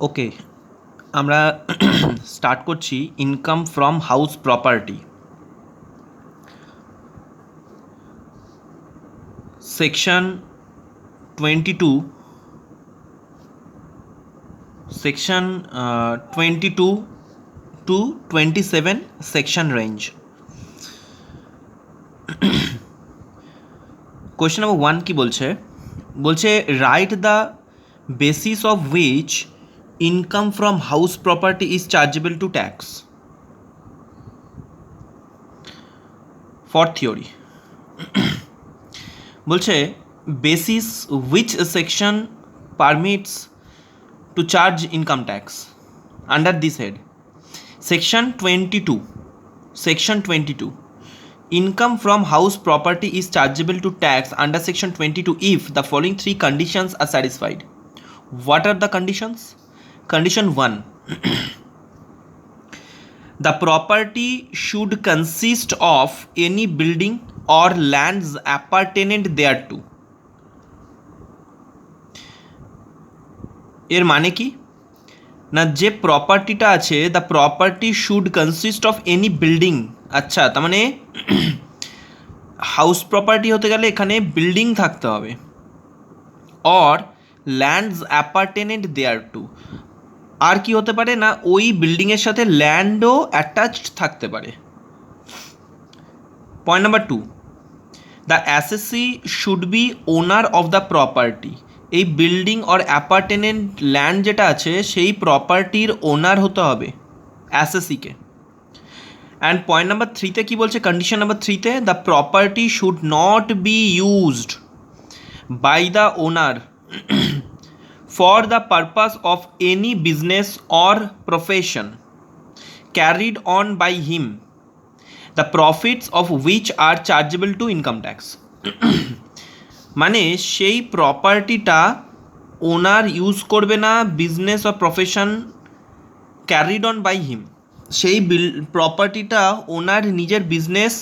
ওকে, আমরা স্টার্ট করছি income from house property. Section 22, section 22 to 27 section range. Question number 1 কি বলছে? বলছে right the basis of which income from house property is chargeable to tax for theory. বলছে basis which section permits to charge income tax under this head. Section 22, section 22, income from house property is chargeable to tax under section 22 if the following three conditions are satisfied. What are the conditions? Condition 1, the property should consist of any building or lands appertaining thereto. এর মানে কি না, যে প্রপার্টিটা আছে the property should consist of any building. আচ্ছা, তার মানে house property হতে গেলে এখানে বিল্ডিং থাকতে হবে, অর ল্যান্ডস অ্যাপার্টেনেন্ট দেয়ার টু। আর কি হতে পারে না, ওই বিল্ডিংয়ের সাথে ল্যান্ডও অ্যাটাচড থাকতে পারে। Point number 2, the assessee should be owner of the property. এই বিল্ডিং অর অ্যাপার্টেনেন্ট ল্যান্ড যেটা আছে সেই প্রপার্টির ওনার হতে হবে অ্যাসেসিকে। অ্যান্ড পয়েন্ট নাম্বার 3তে কী বলছে? কন্ডিশন নাম্বার 3তে the property should not be used by the owner for the purpose of any business or profession carried on by him, the profits of which are chargeable to income tax. মানে সেই প্রপার্টিটা ওনার use করবে না business or profession carried on by him. সেই প্রপার্টিটা ওনার নিজের business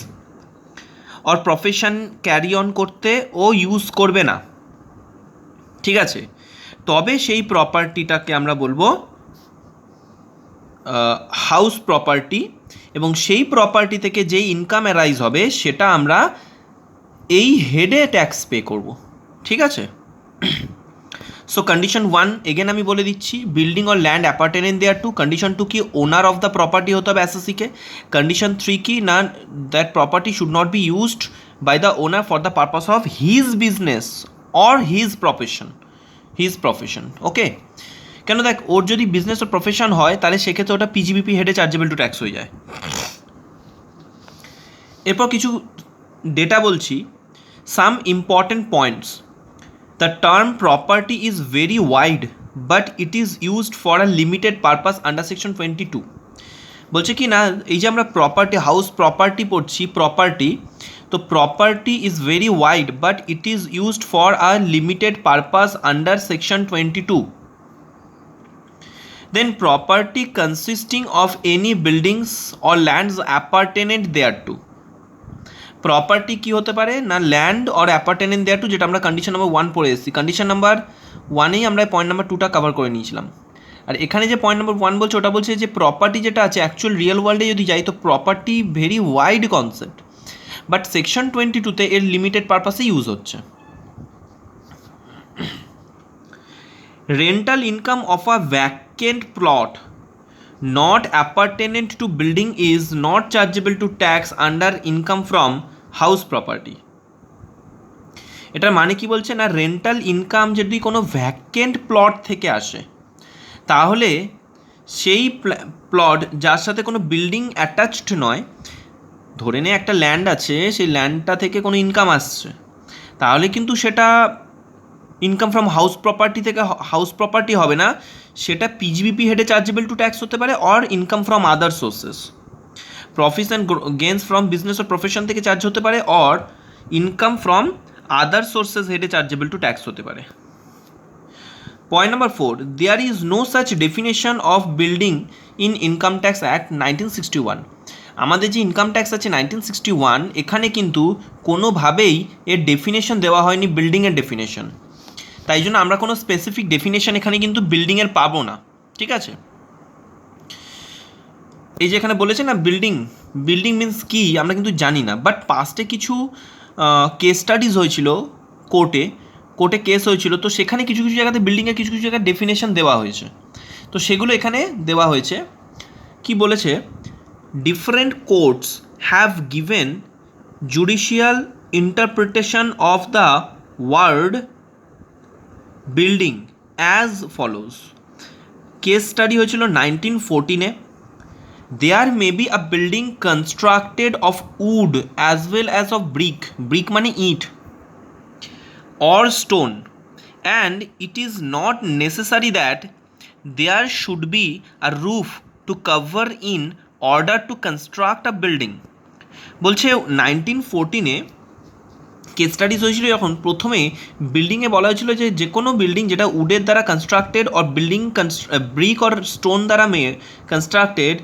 or profession carry on করতে ও ইউজ করবে না, ঠিক আছে? তবে সেই প্রপার্টিটাকে আমরা বলবো হাউস প্রপার্টি, এবং সেই প্রপার্টি থেকে যেই ইনকাম অ্যারাইজ হবে সেটা আমরা এই হেডে ট্যাক্স পে করব, ঠিক আছে? সো কন্ডিশন 1 এগেন আমি বলে দিচ্ছি, building or land appurtenant thereto. Condition 2 কি, ওনার অফ দ্য প্রপার্টি হতে হবে অ্যাসেসিকে। কন্ডিশন 3 কি, না that property should not be used by the owner for the purpose of his business or his profession. Okay, কেন দেখ, ওর যদি বিজনেস ও profession হয় তাহলে সেক্ষেত্রে ওটা পিজিবিপি হেডে চার্জেবল টু ট্যাক্স হয়ে যায়। এরপর কিছু ডেটা বলছি, some important points. The term property is very wide but it is used for a limited purpose under section 22। বলছে কি না, এই যে আমরা প্রপার্টি হাউস প্রপার্টি পড়ছি, প্রপার্টি, তো property is very wide but it is used for a limited purpose under section 22। Then property consisting of any buildings or lands appertainent thereto. Property কী হতে পারে না, land or appurtenant thereto, যেটা আমরা condition number 1 পড়ে এসেছি। Condition number 1এই আমরা point number 2টা কভার করে নিয়েছিলাম। আর এখানে যে পয়েন্ট নাম্বার 1 বলছে ওটা বলছে যে প্রপার্টি যেটা আছে অ্যাকচুয়াল রিয়েল ওয়ার্ল্ডে যদি যাই তো property very wide concept, but section 22তে এর লিমিটেড পারপাসে ইউজ হচ্ছে। Rental income of a vacant plot not appertainent to building is not chargeable to tax under income from house property. এটার মানে কি বলছে না, রেন্টাল ইনকাম যদি কোনো ভ্যাকেন্ট প্লট থেকে আসে তাহলে সেই প্লট যার সাথে কোনো বিল্ডিং অ্যাটাচড নয়, ধরে নে একটা ল্যান্ড আছে, সেই ল্যান্ডটা থেকে কোনো ইনকাম আসছে, তাহলে কিন্তু সেটা ইনকাম ফ্রম হাউস প্রপার্টি থেকে হাউস প্রপার্টি হবে না, সেটা পিজিবিপি হেডে চার্জেবল টু ট্যাক্স হতে পারে, or income from other sources, profits and gains from business ও প্রফেশন থেকে চার্জ হতে পারে, or income from other sources হেডে চার্জেবল টু ট্যাক্স হতে পারে। Point number 4, there is no such definition of building in income tax act 1961। আমাদের যে income tax আছে 1961, এখানে কিন্তু কোনোভাবেই এর ডেফিনেশন দেওয়া হয়নি, বিল্ডিংয়ের ডেফিনেশন। তাই জন্য আমরা কোনো স্পেসিফিক ডেফিনেশন এখানে কিন্তু বিল্ডিংয়ের পাবো না, ঠিক আছে। এই যে এখানে বলেছে না বিল্ডিং, বিল্ডিং মিন্স কি আমরা কিন্তু জানি না, বাট পাস্টে কিছু কেস স্টাডিজ হয়েছিল, কোর্টে কেস হয়েছিল, তো সেখানে কিছু কিছু জায়গাতে বিল্ডিংয়ের কিছু কিছু জায়গায় ডেফিনেশন দেওয়া হয়েছে, তো সেগুলো এখানে দেওয়া হয়েছে। কি বলেছে, different courts have given judicial interpretation of the word building as follows. Case study হয়েছিল 1914-এ। There may be a building constructed of wood as well as of brick মানে ইট, or stone, and it is not necessary that there should be a roof to cover in order to construct a building. বলছে 1914-এ case studies হয়েছিল যখন প্রথমে বিল্ডিংয়ে বলা হয়েছিল যে যে কোনো বিল্ডিং যেটা উডের দ্বারা constructed or building brick or stone দ্বারা constructed,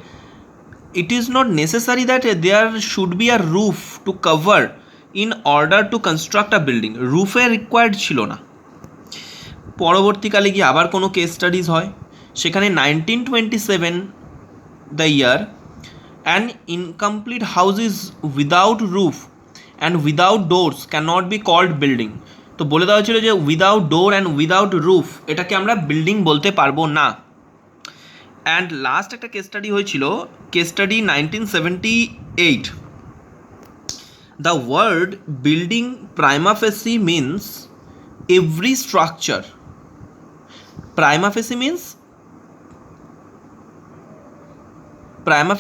it is not necessary that there should be a roof to cover in order to construct a building. রুফের রিকোয়ার্ড ছিল না। পরবর্তীকালে গিয়ে আবার কোনো কেস স্টাডিজ হয়, সেখানে 1927 the year, an incomplete house is without roof and without doors can not be called building. তো বলে দেওয়া হয়েছিল যে without door and without roof এটাকে আমরা বিল্ডিং বলতে পারবো না। অ্যান্ড লাস্ট একটা কেস স্টাডি হয়েছিল, case study 1978। The word building prima facie means every structure. Prima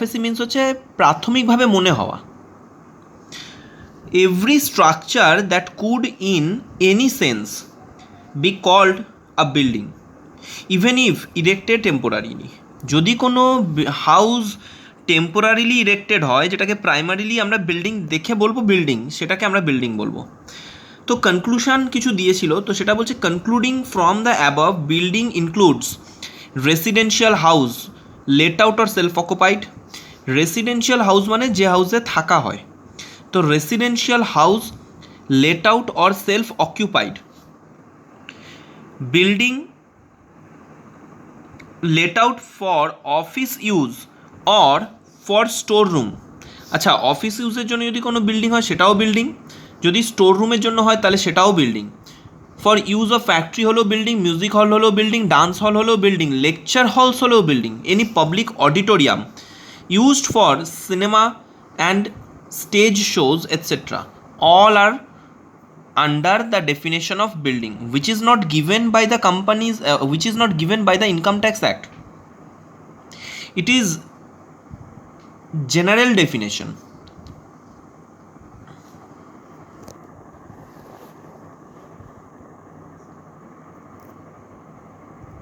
facie means হচ্ছে প্রাথমিকভাবে মনে হওয়া। Every structure that could in any sense be called a building even if erected temporarily. যদি কোনো house temporarily erected হয়, যেটাকে primarily আমরা building দেখে বলবো বিল্ডিং, সেটাকে আমরা বিল্ডিং বলবো। তো কনক্লুশন কিছু দিয়েছিল, তো সেটা বলছে concluding from the above building includes residential house late out or self occupied. Residential house মানে যে হাউসে থাকা হয়, তো residential house late out or self occupied. Building late out for office use or for store room. আচ্ছা, office ইউজের জন্য যদি কোনো বিল্ডিং হয় সেটাও বিল্ডিং, যদি স্টোর রুমের জন্য হয় তাহলে সেটাও building. For use of factory হলেও বিল্ডিং, মিউজিক হল হলেও বিল্ডিং, ডান্স হল হলেও বিল্ডিং, লেকচার হলস হলেও building, any public auditorium used for cinema and stage shows etc. all are under the definition of building which is not given by the companies which is not given by the Income Tax Act. It is general definition.